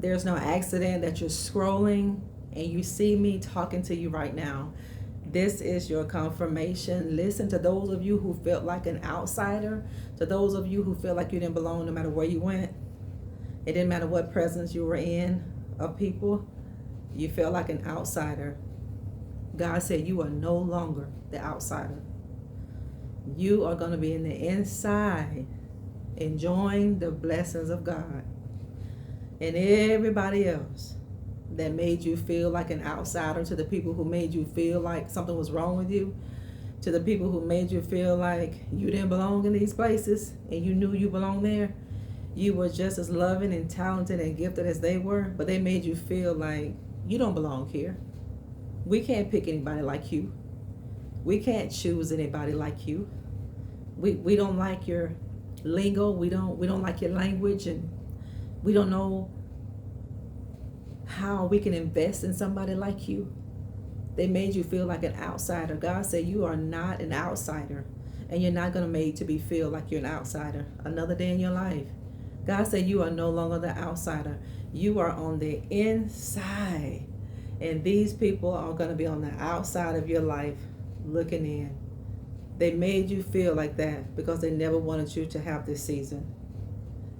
There's no accident that you're scrolling and you see me talking to you right now. This is your confirmation. Listen, to those of you who felt like an outsider, to those of you who feel like you didn't belong no matter where you went, it didn't matter what presence you were in of people, you felt like an outsider. God said you are no longer the outsider. You are going to be in the inside enjoying the blessings of God. And everybody else that made you feel like an outsider, to the people who made you feel like something was wrong with you, to the people who made you feel like you didn't belong in these places and you knew you belonged there, you were just as loving and talented and gifted as they were, but they made you feel like you don't belong here. We can't pick anybody like you. We can't choose anybody like you. We don't like your lingo. We don't like your language, and we don't know how we can invest in somebody like you. They made you feel like an outsider. God said you are not an outsider, and you're not going to made to be feel like you're an outsider another day in your life. God said you are no longer the outsider. You are on the inside. And these people are going to be on the outside of your life looking in. They made you feel like that because they never wanted you to have this season.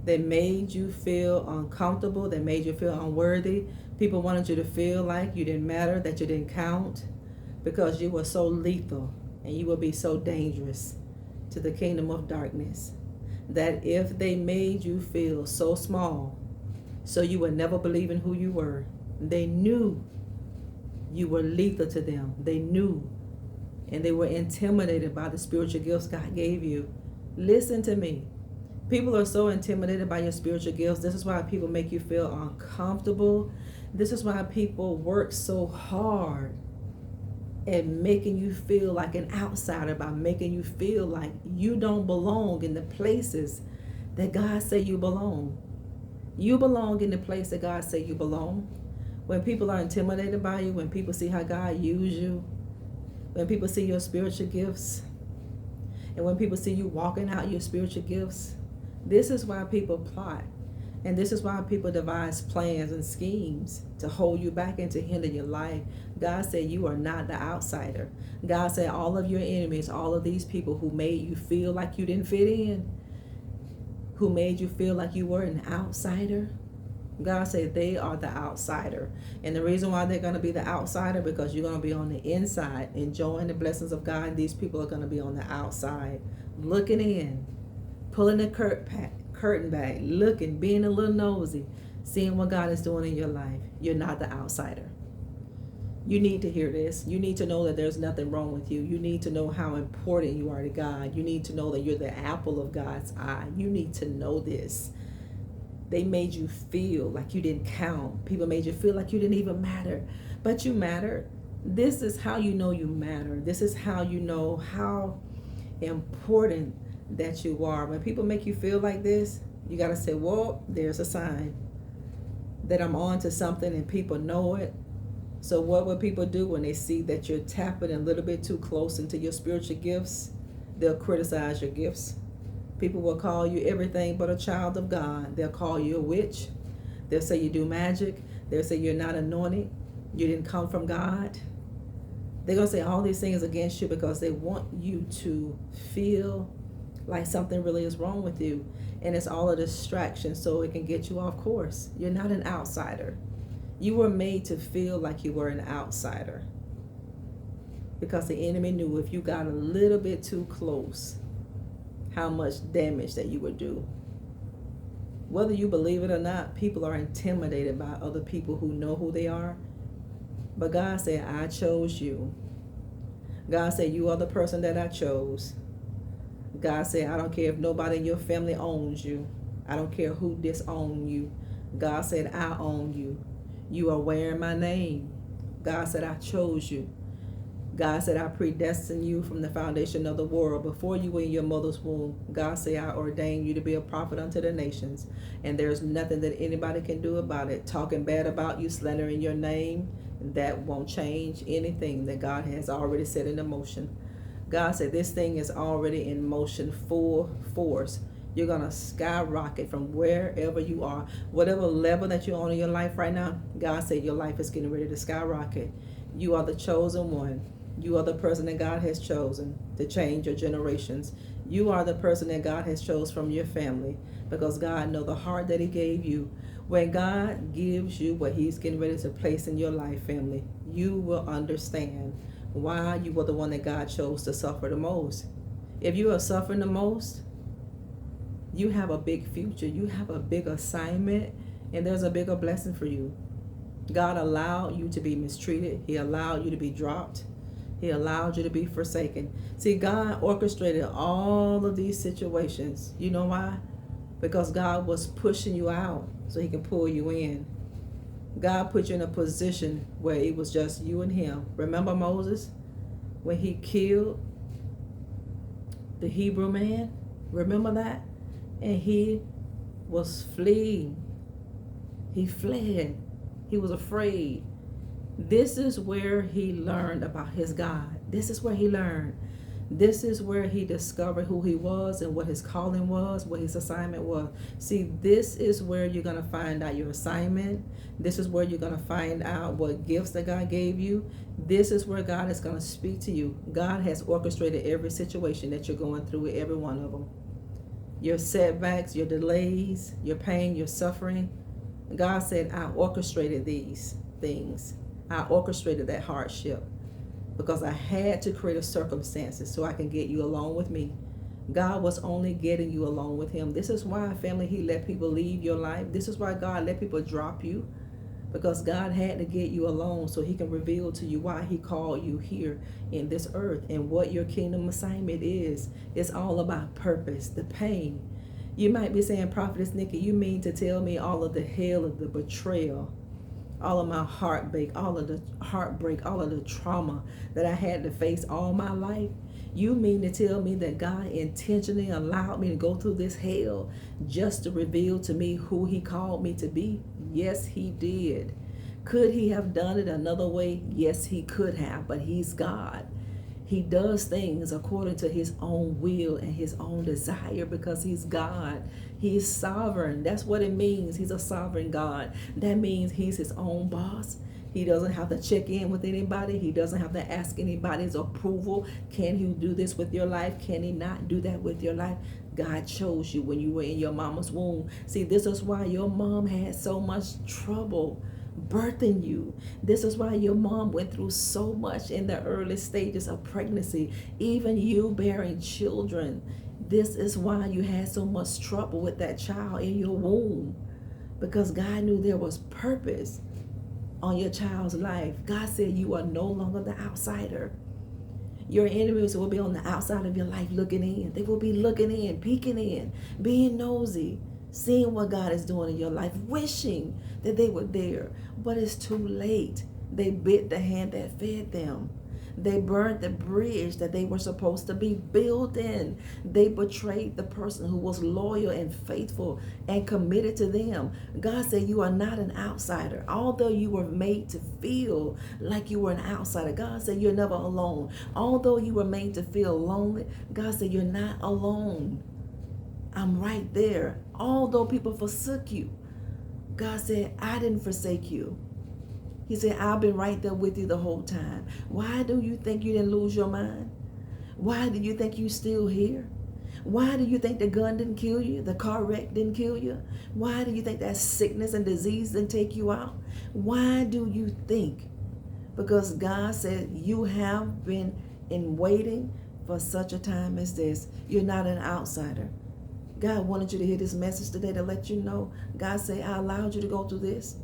They made you feel uncomfortable. They made you feel unworthy. People wanted you to feel like you didn't matter, that you didn't count, because you were so lethal and you would be so dangerous to the kingdom of darkness, that if they made you feel so small, so you would never believe in who you were, they knew you were lethal to them. They knew, and they were intimidated by the spiritual gifts God gave you. Listen to me. People are so intimidated by your spiritual gifts. This is why people make you feel uncomfortable. This is why people work so hard at making you feel like an outsider, by making you feel like you don't belong in the places that God said you belong. You belong in the place that God said you belong. When people are intimidated by you, when people see how God used you, when people see your spiritual gifts, and when people see you walking out your spiritual gifts, this is why people plot. And this is why people devise plans and schemes to hold you back and to hinder your life. God said you are not the outsider. God said all of your enemies, all of these people who made you feel like you didn't fit in, who made you feel like you were an outsider, God said they are the outsider. And the reason why they're going to be the outsider, because you're going to be on the inside enjoying the blessings of God. And these people are going to be on the outside looking in, pulling the curtain back, looking, being a little nosy, seeing what God is doing in your life. You're not the outsider. You need to hear this. You need to know that there's nothing wrong with you. You need to know how important you are to God. You need to know that you're the apple of God's eye. You need to know this. They made you feel like you didn't count. People made you feel like you didn't even matter. But you matter. This is how you know you matter. This is how you know how important that you are. When people make you feel like this, you got to say, well, there's a sign that I'm on to something, and people know it. So what will people do when they see that you're tapping a little bit too close into your spiritual gifts? They'll criticize your gifts. People will call you everything but a child of God. They'll call you a witch. They'll say you do magic. They'll say you're not anointed. You didn't come from God. They're going to say all these things against you because they want you to feel like something really is wrong with you. And it's all a distraction so it can get you off course. You're not an outsider. You were made to feel like you were an outsider, because the enemy knew if you got a little bit too close, how much damage that you would do. Whether you believe it or not, people are intimidated by other people who know who they are. But God said, I chose you. God said, you are the person that I chose. God said, I don't care if nobody in your family owns you. I don't care who disown you. God said, I own you. You are wearing my name. God said, I chose you. God said, I predestined you from the foundation of the world. Before you were in your mother's womb, God said, I ordained you to be a prophet unto the nations. And there's nothing that anybody can do about it. Talking bad about you, slandering your name, that won't change anything that God has already set into motion. God said, this thing is already in motion, full force. You're going to skyrocket from wherever you are. Whatever level that you're on in your life right now, God said your life is getting ready to skyrocket. You are the chosen one. You are the person that God has chosen to change your generations. You are the person that God has chosen from your family, because God knows the heart that he gave you. When God gives you what he's getting ready to place in your life, family, you will understand why you were the one that God chose to suffer the most. If you are suffering the most, you have a big future. You have a big assignment, and there's a bigger blessing for you. God allowed you to be mistreated. He allowed you to be dropped. He allowed you to be forsaken. See, God orchestrated all of these situations. You know why? Because God was pushing you out so he can pull you in. God put you in a position where it was just you and him. Remember Moses? When he killed the Hebrew man? Remember that? And he was fleeing. He fled. He was afraid. This is where he learned about his God. This is where he learned. This is where he discovered who he was and what his calling was, what his assignment was. See, this is where you're going to find out your assignment. This is where you're going to find out what gifts that God gave you. This is where God is going to speak to you. God has orchestrated every situation that you're going through with every one of them. Your setbacks, your delays, your pain, your suffering. God said, I orchestrated these things. I orchestrated that hardship because I had to create a circumstances so I can get you along with me. God was only getting you along with him. This is why, family, he let people leave your life. This is why God let people drop you, because God had to get you alone so he can reveal to you why he called you here in this earth and what your kingdom assignment is. It's all about purpose, the pain. You might be saying, Prophetess Nikki, you mean to tell me all of the hell of the betrayal, all of my heartbreak, all of the heartbreak, all of the trauma that I had to face all my life? You mean to tell me that God intentionally allowed me to go through this hell just to reveal to me who he called me to be? Yes, he did. Could he have done it another way? Yes, he could have, but he's God. He does things according to his own will and his own desire because he's God. He's sovereign. That's what it means. He's a sovereign God. That means he's his own boss. He doesn't have to check in with anybody. He doesn't have to ask anybody's approval. Can he do this with your life? Can he not do that with your life? God chose you when you were in your mama's womb. See, this is why your mom had so much trouble birthing you. This is why your mom went through so much in the early stages of pregnancy, even you bearing children. This is why you had so much trouble with that child in your womb, because God knew there was purpose on your child's life. God said you are no longer the outsider. Your enemies will be on the outside of your life looking in. They will be looking in, peeking in, being nosy, seeing what God is doing in your life, wishing that they were there. But it's too late. They bit the hand that fed them. They burned the bridge that they were supposed to be building. They betrayed the person who was loyal and faithful and committed to them. God said you are not an outsider. Although you were made to feel like you were an outsider, God said you're never alone. Although you were made to feel lonely, God said you're not alone. I'm right there. Although people forsook you, God said, I didn't forsake you. He said, I've been right there with you the whole time. Why do you think you didn't lose your mind? Why do you think you're still here? Why do you think the gun didn't kill you? The car wreck didn't kill you? Why do you think that sickness and disease didn't take you out? Why do you think? Because God said you have been in waiting for such a time as this. You're not an outsider. God wanted you to hear this message today to let you know. God said, I allowed you to go through this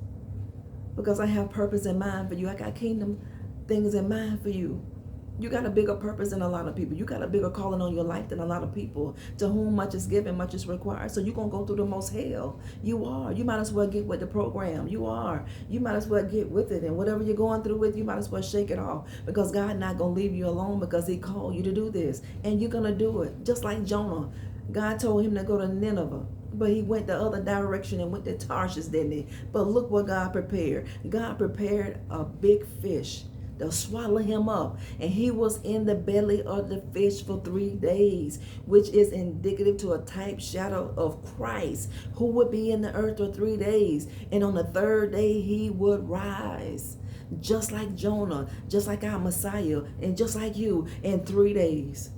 because I have purpose in mind for you. I got kingdom things in mind for you. You got a bigger purpose than a lot of people. You got a bigger calling on your life than a lot of people. To whom much is given, much is required. So you're going to go through the most hell. You are. You might as well get with the program. You are. You might as well get with it. And whatever you're going through with, you might as well shake it off. Because God not going to leave you alone because he called you to do this. And you're going to do it. Just like Jonah. God told him to go to Nineveh. But he went the other direction and went to Tarshish, didn't he? But look what God prepared. God prepared a big fish to swallow him up. And he was in the belly of the fish for 3 days, which is indicative to a type shadow of Christ, who would be in the earth for 3 days. And on the third day, he would rise. Just like Jonah, just like our Messiah, and just like you, in 3 days.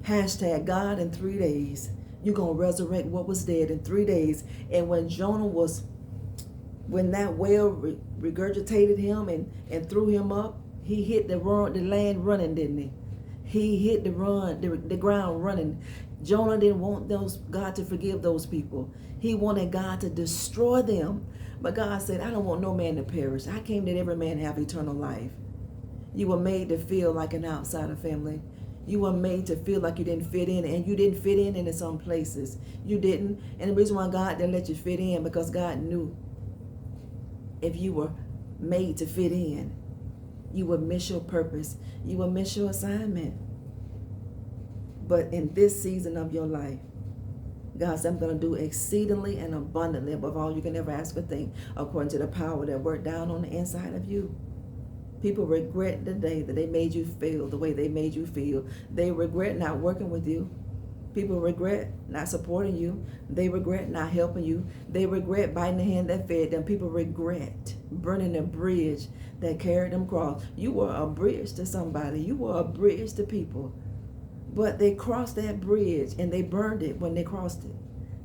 Hashtag God in 3 days. You're going to resurrect what was dead in 3 days. And when that whale regurgitated him and threw him up, he hit the land running, didn't he? He hit the ground running. Jonah didn't want God to forgive those people. He wanted God to destroy them. But God said, I don't want no man to perish. I came that every man have eternal life. You were made to feel like an outsider, family. You were made to feel like you didn't fit in, and you didn't fit in some places. You didn't. And the reason why God didn't let you fit in, because God knew if you were made to fit in, you would miss your purpose. You would miss your assignment. But in this season of your life, God said, I'm going to do exceedingly and abundantly above all you can ever ask or think, according to the power that worked down on the inside of you. People regret the day that they made you feel the way they made you feel. They regret not working with you. People regret not supporting you. They regret not helping you. They regret biting the hand that fed them. People regret burning the bridge that carried them across. You were a bridge to somebody. You were a bridge to people. But they crossed that bridge and they burned it when they crossed it.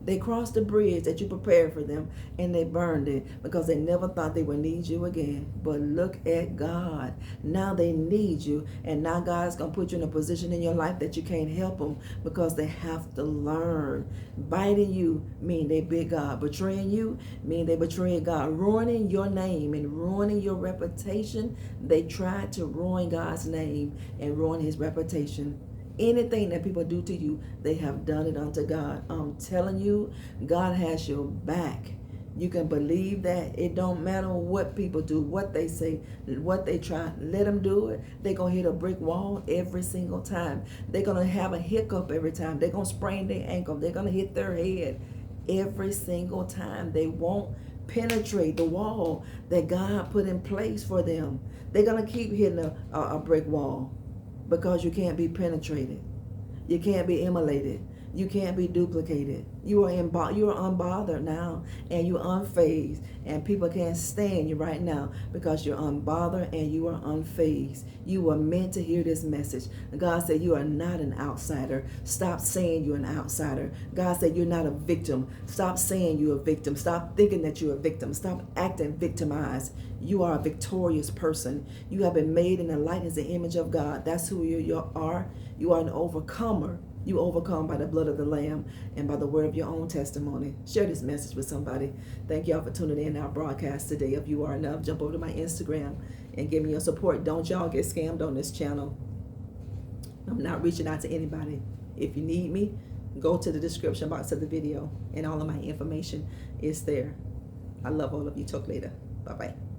They crossed the bridge that you prepared for them and they burned it because they never thought they would need you again. But look at God. Now they need you, and now God's going to put you in a position in your life that you can't help them because they have to learn. Biting you mean they bit God. Betraying you mean they betrayed God. Ruining your name and ruining your reputation, they tried to ruin God's name and ruin his reputation. Anything that people do to you, they have done it unto God. I'm telling you, God has your back. You can believe that. It don't matter what people do, what they say, what they try. Let them do it. They're going to hit a brick wall every single time. They're going to have a hiccup every time. They're going to sprain their ankle. They're going to hit their head every single time. They won't penetrate the wall that God put in place for them. They're going to keep hitting a brick wall. Because you can't be penetrated. You can't be immolated. You can't be duplicated. You are unbothered now, and you're unfazed, and people can't stand you right now because you're unbothered and you are unfazed. You were meant to hear this message. God said you are not an outsider. Stop saying you're an outsider. God said you're not a victim. Stop saying you're a victim. Stop thinking that you're a victim. Stop acting victimized. You are a victorious person. You have been made in the likeness and image of God. That's who you are. You are an overcomer. You overcome by the blood of the Lamb and by the word of your own testimony. Share this message with somebody. Thank y'all for tuning in our broadcast today. If you are enough, jump over to my Instagram and give me your support. Don't y'all get scammed on this channel. I'm not reaching out to anybody. If you need me, go to the description box of the video and all of my information is there. I love all of you. Talk later. Bye-bye.